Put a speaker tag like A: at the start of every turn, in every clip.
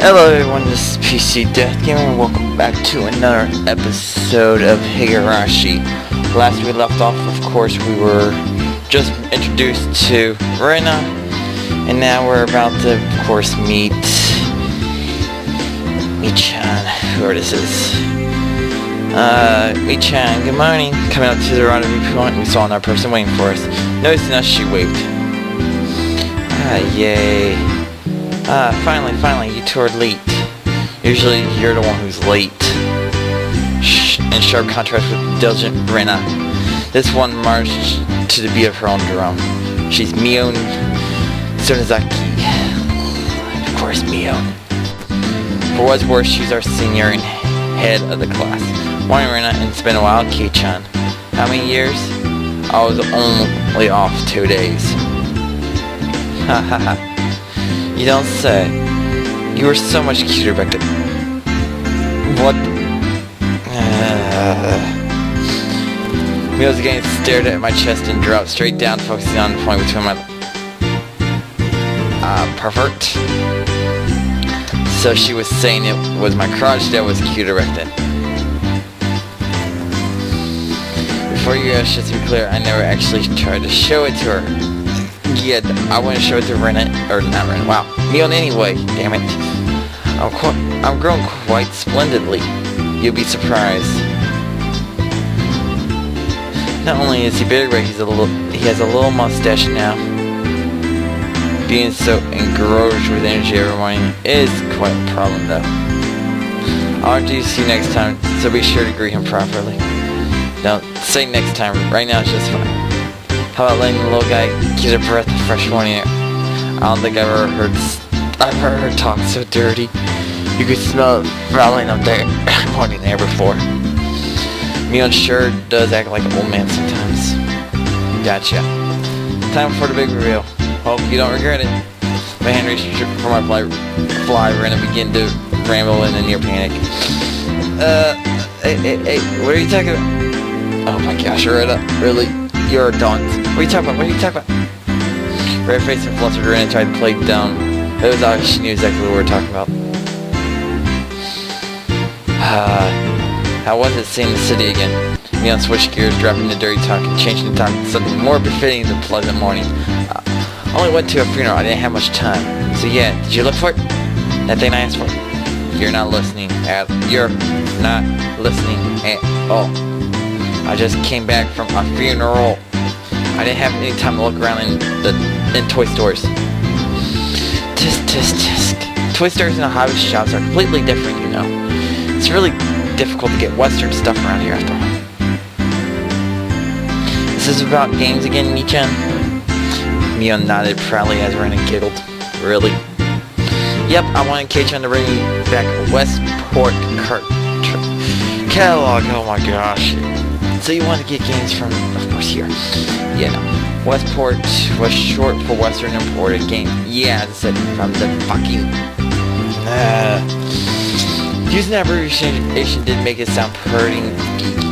A: Hello everyone, this is PC Death Gamer and welcome back to another episode of Higurashi. Last we left off, of course, we were just introduced to Rena, and now we're about to, of course, meet Mii-chan, whoever this is. Mii-chan, good morning. Coming up to the rendezvous point, we saw another person waiting for us. Noticing us, she waved. Yay. Finally, you two are late. Usually, you're the one who's late. In sharp contrast with diligent Rena. This one marched to the beat of her own drum. She's Mion Sonozaki. Of course, Mion. For what's worse, she's our senior and head of the class. Morning, Rena, and it's been a while, Kei-chan. How many years? I was only off 2 days. Ha ha ha. You don't say. You were so much cuter back then. What? Mio's again stared at my chest and dropped straight down, focusing on the point between my... pervert? So she was saying it was my crotch that was cuter back then. Before you guys, just to be clear, I never actually tried to show it to her. Yeah, I want to show it to Rena, or not Rena, wow, Mion anyway, damn it. I'm growing quite splendidly. You'll be surprised. Not only is he big, but he has a little mustache now. Being so engrossed with energy every morning is quite a problem though. I'll introduce you next time, so be sure to greet him properly. Don't say next time, right now it's just fine. How about letting the little guy get a breath of fresh morning air? I don't think I've ever heard her talk so dirty. You could smell it prowling up there morning air before. Mion sure does act like an old man sometimes. Gotcha. Time for the big reveal. Hope you don't regret it. My hand reached for my fly Rena began to ramble in a near panic. Hey, what are you talking about? Oh my gosh, Rena, really? You're a dunce. What are you talking about? Red faced and flustered Rena tried to play dumb. It was obvious she knew exactly what we were talking about. How was it seeing the city again? Mion switched gears, dropping the dirty talk and changing the talk to something more befitting the pleasant morning. I only went to a funeral. I didn't have much time. So yeah, did you look for it? That thing I asked for? You're not listening at all. I just came back from a funeral. I didn't have any time to look around in toy stores. Tisk. Toy stores and hobby shops are completely different, you know. It's really difficult to get Western stuff around here after all. This is about games again, Mii-chan? Mion nodded proudly as Rena giggled. Really? Yep, I wanted Kei-chan to bring me back a Westport catalog. Oh my gosh. So you want to get games from, of course, here. Yeah, no. Westport was short for Western Imported Game. Yeah, I said from the fucking... Using that abbreviation did make it sound pretty geeky.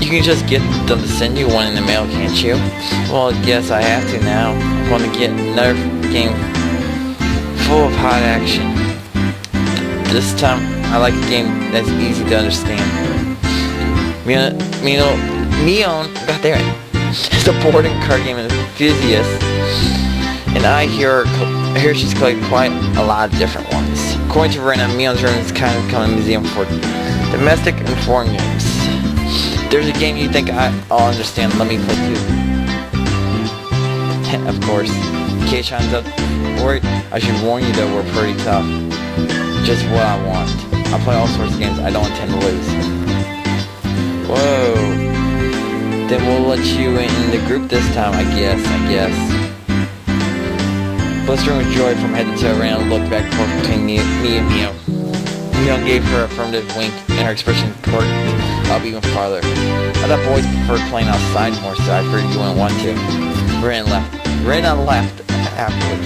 A: You can just get them to send you one in the mail, can't you? Well, yes, I have to now. I'm going to get another game full of hot action. This time, I like a game that's easy to understand. Mion, got there. Is a board and card game enthusiast, and I hear she's collected quite a lot of different ones. According to Rena, Mion's room is kind of becoming a museum for domestic and foreign games. There's a game you think I'll understand. Let me play too. Of course, Kei-chan's up for it. I should warn you though, we're pretty tough. Just what I want. I play all sorts of games I don't intend to lose. Whoa. Then we'll let you in the group this time, I guess. Blistering with joy from head to toe, Rena looked back and forth between me and Mion. Mion gave her a affirmative wink, and her expression perked up even farther. I thought boys preferred playing outside more, so I figured you wouldn't want to. Rena laughed afterward.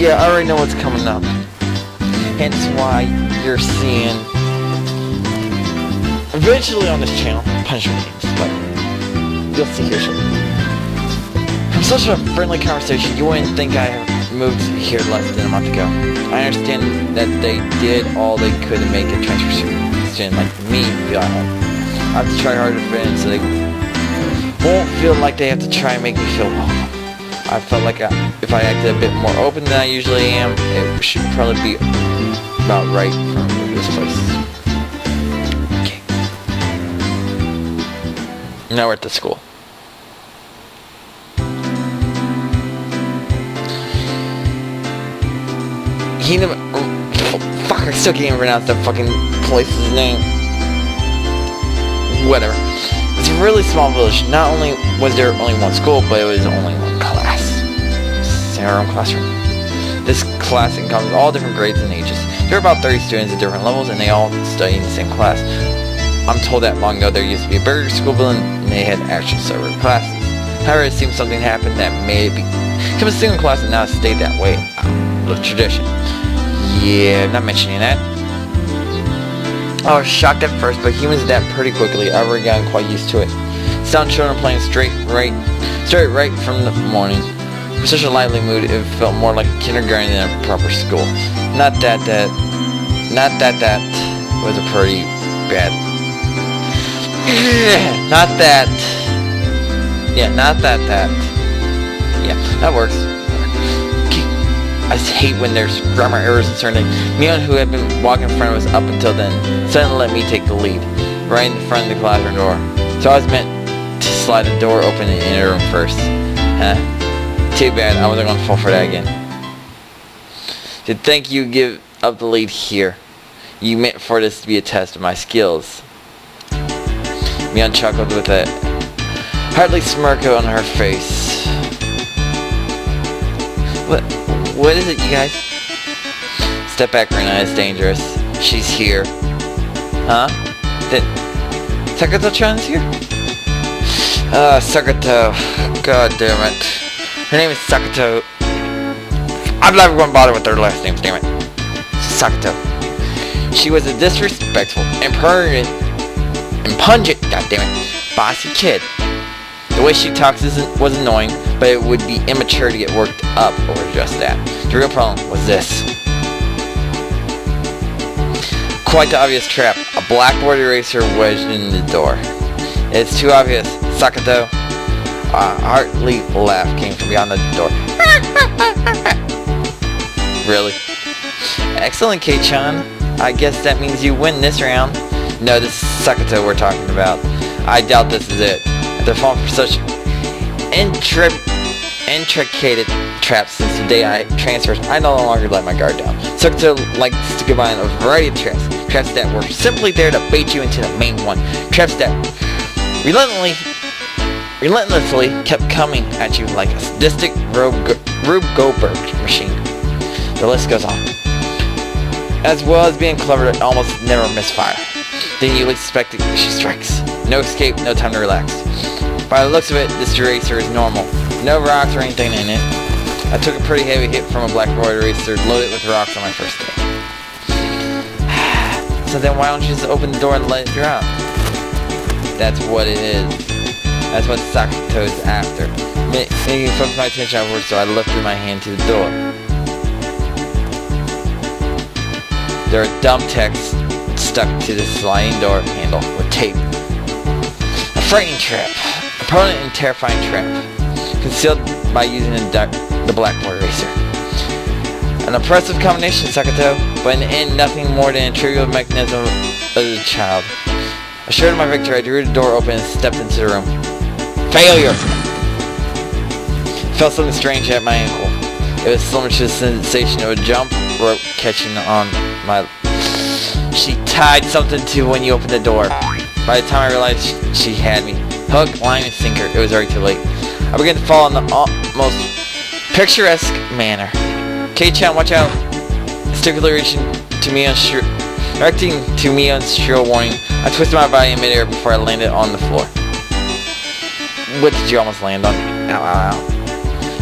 A: Yeah, I already know what's coming up. Hence why you're seeing eventually on this channel punishment games, but you'll see here shortly. From Such a friendly conversation. You wouldn't think I moved here less than a month ago. I understand that they did all they could to make a transfer student like me feel at home. I have to try harder to fit in so they won't feel like they have to try and make me feel welcome. I felt like if I acted a bit more open than I usually am, it should probably be about right for me to move to this place. Okay. Now we're at the school. He never... Oh, fuck, I still can't pronounce that fucking place's name. Whatever. It's a really small village. Not only was there only one school, but it was only one class. It's our own classroom. This class encompasses all different grades and ages. There are about 30 students at different levels, and they all study in the same class. I'm told that long ago there used to be a bigger school building, and they had actual separate classes. However, it seems something happened that made it become a single class, and now it stayed that way. The tradition. Yeah, not mentioning that. I was shocked at first, but humans adapt pretty quickly. I've already gotten quite used to it. Sound children playing straight right from the morning. For such a lively mood, it felt more like a kindergarten than a proper school. Not that was a pretty bad. Not that. Yeah, that works. I hate when there's grammar errors and certain things. Mion, who had been walking in front of us up until then, suddenly let me take the lead, right in front of the classroom door. So I was meant to slide the door open and enter the room first. Huh? Too bad, I wasn't going to fall for that again. To think you give up the lead here. You meant for this to be a test of my skills. Mion chuckled with a hardly smirk on her face. What is it, you guys? Step back, Rena. It's dangerous. She's here. Huh? Sakato-chan's here? Sakato. God damn it. Her name is Sakato. I'm never going to bother with their last names, damn it. Sakato. She was a disrespectful, impungent, goddammit, bossy kid. The way she talks was annoying, but it would be immature to get worked up over just that. The real problem was this. Quite the obvious trap. A blackboard eraser wedged in the door. It's too obvious. Sakato. A hearty laugh came from beyond the door. Really? Excellent, Kei-chan. I guess that means you win this round. No, this is Sakato we're talking about. I doubt this is it. After falling for such intricate traps since the day I transferred, I no longer let my guard down. Sakato likes to combine a variety of traps. Traps that were simply there to bait you into the main one. Traps that relentlessly kept coming at you like a sadistic Rube Goldberg machine. The list goes on. As well as being clever to almost never misfire. Then you expect it, she strikes. No escape, no time to relax. By the looks of it, this eraser is normal. No rocks or anything in it. I took a pretty heavy hit from a blackboard eraser loaded with rocks on my first day. So then why don't you just open the door and let it drop? That's what it is. That's what Sakato's after. Making focus my attention upwards, so I lifted my hand to the door. There are dumb texts stuck to the sliding door handle with tape. A frightening trap. A permanent and terrifying trap. Concealed by using the blackboard eraser. An impressive combination, Sakato, but in the end nothing more than a trivial mechanism of the child. Assured of my victory, I drew the door open and stepped into the room. Failure! Felt something strange at my ankle. It was similar to the sensation of a jump rope catching on my... She tied something to when you opened the door. By the time I realized she had me. Hook, line, and sinker. It was already too late. I began to fall in the most picturesque manner. Kei-chan, watch out! Directing to Mion's shrill warning, I twisted my body in midair before I landed on the floor. What did you almost land on? Ow, ow, ow.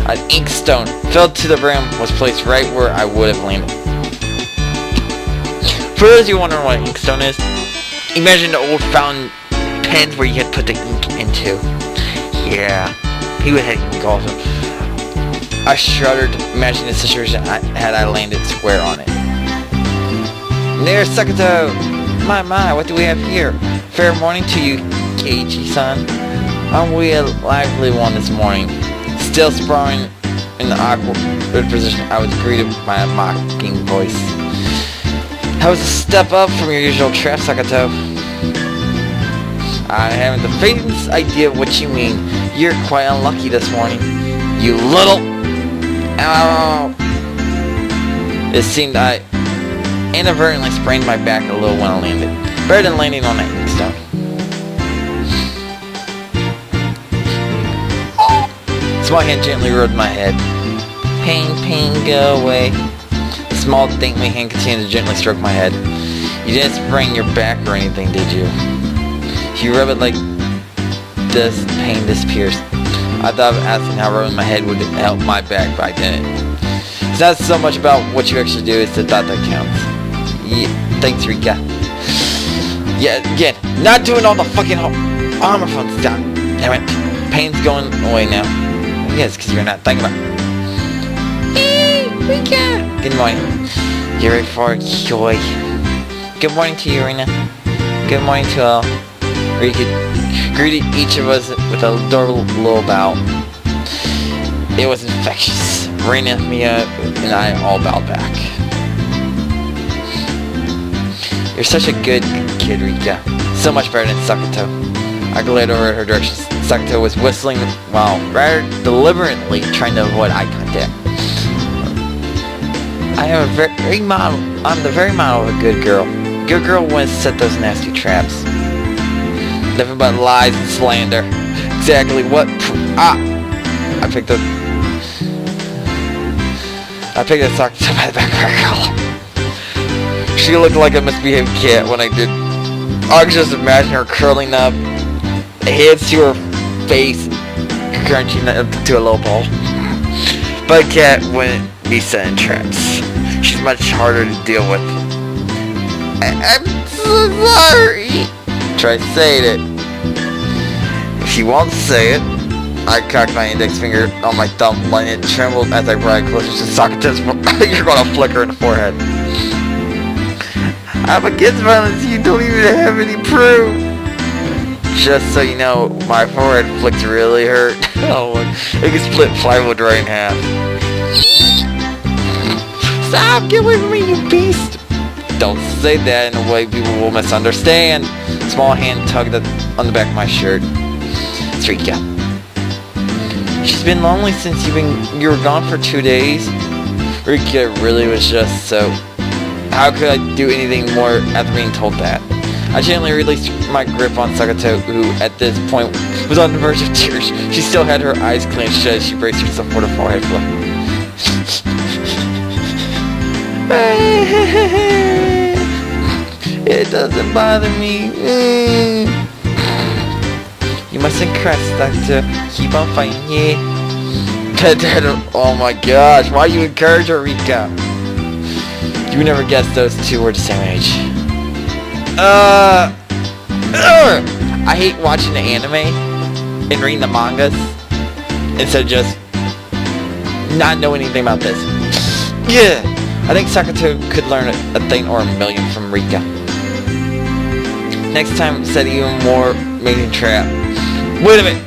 A: An inkstone, filled to the brim, was placed right where I would have landed. For those of you wondering what an inkstone is, imagine the old fountain pens where you had put the ink into. Yeah, He would hate me call him. I shuddered, imagining the situation had I landed square on it. There's Sakato! My, what do we have here? Fair morning to you, Keiichi-san. Aren't we a lively one this morning? Still sprawling in the awkward position, I was greeted by a mocking voice. That was a step up from your usual trap, Sakato. I haven't the faintest idea of what you mean. You're quite unlucky this morning. You little... Ow! It seemed I inadvertently sprained my back a little when I landed. Better than landing on that inkstone. Small hand gently rubbed my head. Pain, go away. The small, dainty hand continued to gently stroke my head. You didn't sprain your back or anything, did you? If you rub it like this, pain disappears. I thought of asking how rubbing my head would help my back, but I didn't. It's not so much about what you actually do, it's the thought that counts. Yeah, thanks, Rika. Yeah, again, not doing all the fucking armor phone stuff. Damn it. Pain's going away now. Yes, because you're not thinking about... Hey, Rika! Good morning. You ready for it, Joy? Good morning to you, Rina. Good morning to all. Rika greeted each of us with a adorable little bow. It was infectious. Rina, Mia, and I all bowed back. You're such a good kid, Rika. So much better than Sakato. I glared over at her direction. Sakato was whistling while rather deliberately trying to avoid eye contact. I'm the very model of a good girl. Good girl wouldn't set those nasty traps. Nothing but lies and slander. Exactly what... I picked up Sakato by the back of her collar. She looked like a misbehaved cat when I did. I could just imagine her curling up, hands to her face, crunching up to a low ball. But a cat wouldn't be set in traps. She's much harder to deal with. I'm so sorry. Try saying it. If she won't say it, I cocked my index finger on my thumb, letting it tremble as I brought it closer to Sakate's. You're gonna flick her in the forehead. I'm against violence. You don't even have any proof. Just so you know, my forehead flicks really hurt. Oh, it can split plywood right in half. Stop! Get away from me, you beast! Don't say that in a way people will misunderstand. Small hand tugged on the back of my shirt. It's Rika. She's been lonely since you were gone for 2 days. Rika really was just so... How could I do anything more after being told that? I gently released my grip on Sakato, who at this point was on the verge of tears. She still had her eyes clenched shut as she braced herself for the forehead fluff. It doesn't bother me. You mustn't cry, Doctor. Keep on fighting, yeah. Oh my gosh, why you encourage her, Rika? You would never guess those two were the same age. I hate watching the anime and reading the mangas instead of just not knowing anything about this. Yeah, I think Sakato could learn a thing or a million from Rika. Next time, set even more amazing trap. Wait a minute!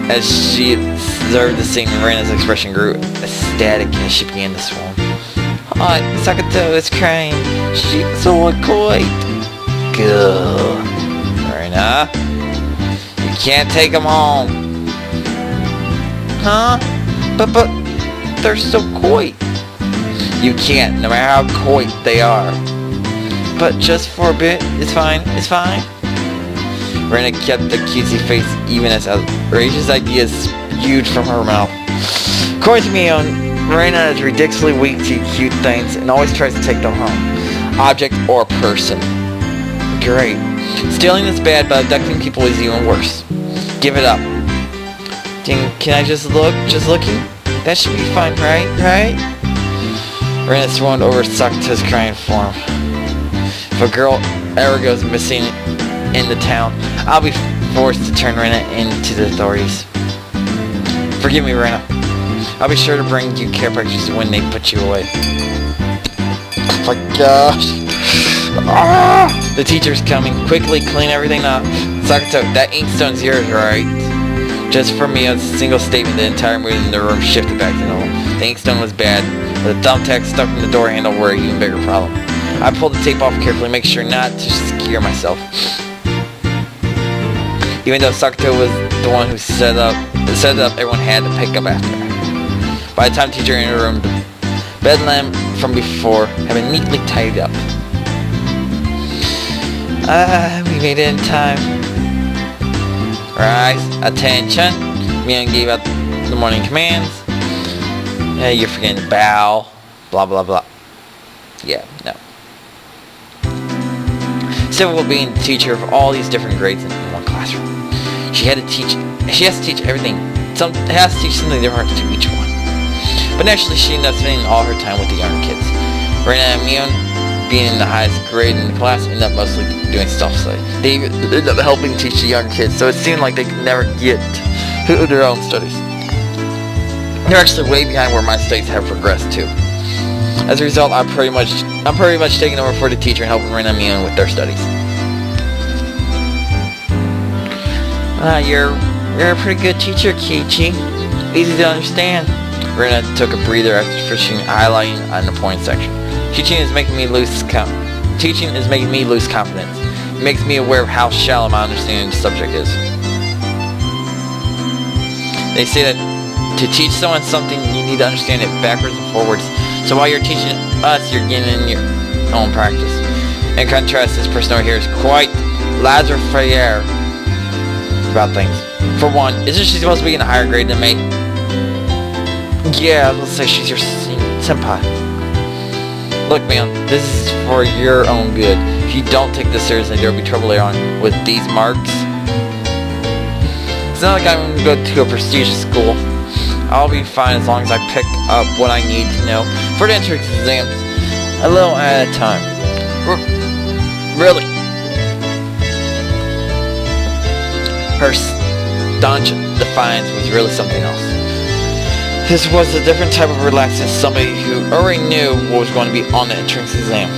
A: As she observed the scene, Reina's expression grew ecstatic as she began to swoon. Oh, Sakato is crying. She's so coy. Good. Reina, you can't take them home. Huh? But they're so coy. You can't, no matter how coy they are. But just for a bit, it's fine. It's fine. Reina kept the cutesy face even as outrageous ideas spewed from her mouth. According to me, Reina is ridiculously weak to cute things and always tries to take them home. Object or person. Great. Stealing is bad, but abducting people is even worse. Give it up. Can I just look? Just looking? That should be fine, right? Right? Reina swooned over Sakato's crying form. If a girl ever goes missing in the town, I'll be forced to turn Rena into the authorities. Forgive me, Rena. I'll be sure to bring you care packages when they put you away. Oh my gosh. Ah! The teacher's coming. Quickly clean everything up. Sakato, that inkstone's yours, right? Just for me, a single statement, the entire mood in the room shifted back to normal. The inkstone was bad, but the thumbtack stuck in the door handle were an even bigger problem. I pulled the tape off carefully, make sure not to scare myself. Even though Sakato was the one who set it up, everyone had to pick up after her. By the time the teacher entered the room, the bed lamp from before had been neatly tidied up. We made it in time. Rise, attention. Mion gave out the morning commands. You're forgetting to bow. Blah, blah, blah. Yeah, no. Civil being the teacher of all these different grades in one classroom. She has to teach everything. Has to teach something different to each one. But naturally, she ended up spending all her time with the younger kids. Rena and Mion, being in the highest grade in the class, ended up mostly doing self-study. They ended up helping teach the younger kids, so it seemed like they could never get to their own studies. They're actually way behind where my studies have progressed to. As a result, I'm pretty much taking over for the teacher and helping Rena and Mion with their studies. You're a pretty good teacher, Kiichi. Easy to understand. Rena took a breather after finishing highlighting on the point section. Teaching is making me lose confidence. It makes me aware of how shallow my understanding of the subject is. They say that to teach someone something, you need to understand it backwards and forwards. So while you're teaching us, you're getting in your own practice. In contrast, this person over here is quite laissez-faire about things. For one, isn't she supposed to be in a higher grade than me? Yeah, let's say she's your senpai. Look, man, this is for your own good. If you don't take this seriously, there will be trouble later on with these marks. It's not like I'm going to go to a prestigious school. I'll be fine as long as I pick up what I need to know for the entrance exams, a little at a time. Really? Her staunch defiance was really something else. This was a different type of relaxed than somebody who already knew what was going to be on the entrance exam.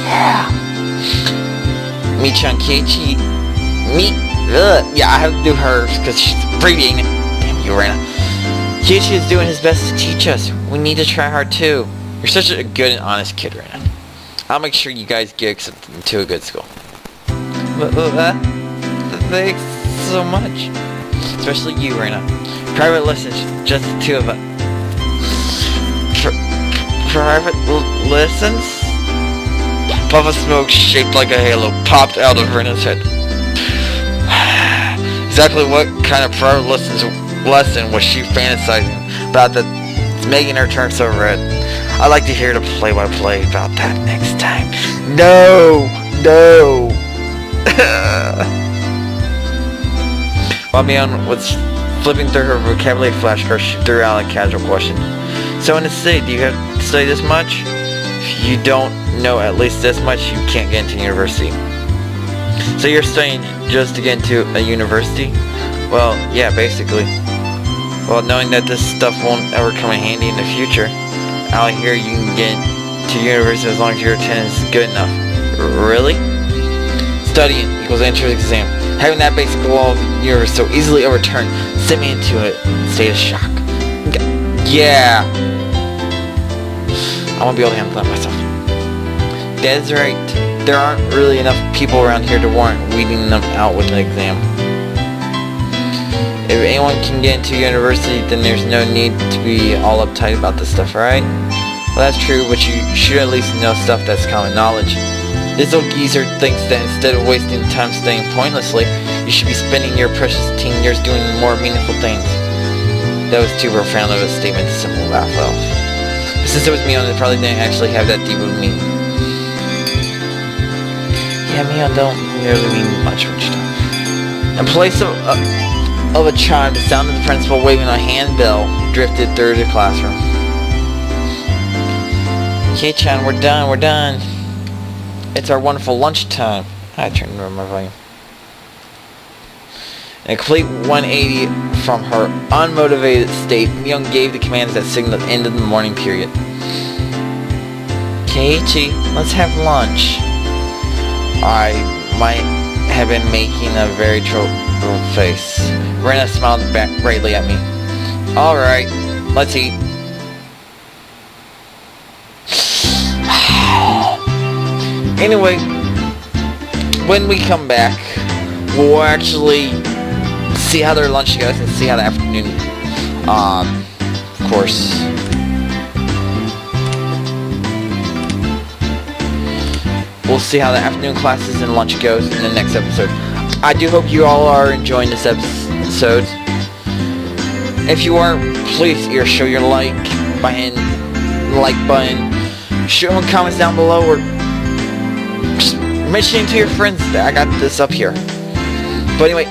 A: Yeah. Mi-chan Keiichi. Yeah, I have to do hers because she's abbreviating it. Damn you, Rena. Keiichi is doing his best to teach us. We need to try hard too. You're such a good and honest kid, Rena. I'll make sure you guys get accepted into a good school. Thanks so much. Especially you, Rena. Private lessons, just the two of us. Private lessons? Puff of smoke shaped like a halo popped out of Rena's head. Exactly what kind of private lesson was she fantasizing about that's making her turn so red? I'd like to hear the play-by-play about that next time. No! While Mion was flipping through her vocabulary flashcards, she threw out a casual question. So in the city, do you have to study this much? If you don't know at least this much, you can't get into university. So you're studying just to get into a university? Well, yeah, basically. Well, knowing that this stuff won't ever come in handy in the future, out here you can get to university as long as your attendance is good enough. Really? Studying equals entrance exam. Having that basic law of the universe so easily overturned sent me into a state of shock. Yeah. I won't be able to handle that myself. That is right. There aren't really enough people around here to warrant weeding them out with an exam. If anyone can get into university, then there's no need to be all uptight about this stuff, right? Well, that's true, but you should at least know stuff that's common knowledge. This old geezer thinks that instead of wasting time studying pointlessly, you should be spending your precious teen years doing more meaningful things. That was too profound of a statement to simply laugh off. But since it was Mion, it probably didn't actually have that deep of a meaning. Yeah, Mion don't really mean much what you do. In place of a chime, the sound of the principal waving a handbell drifted through the classroom. Kei-chan, we're done. It's our wonderful lunchtime. I turned over my volume. In a complete 180 from her unmotivated state, Myung gave the commands that signaled the end of the morning period. Keiichi, let's have lunch. I might have been making a very troubled face. Rena smiled back brightly at me. Alright, let's eat. Anyway, when we come back, we'll actually see how their lunch goes and see how the afternoon, of course. We'll see how the afternoon classes and lunch goes in the next episode. I do hope you all are enjoying this episode. If you are, please either show your like button, show in comments down below, or just mention it to your friends that I got this up here. But anyway,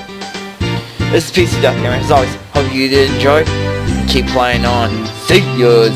A: this is PC Duck Gamer. As always, hope you did enjoy. Keep playing on. See yous.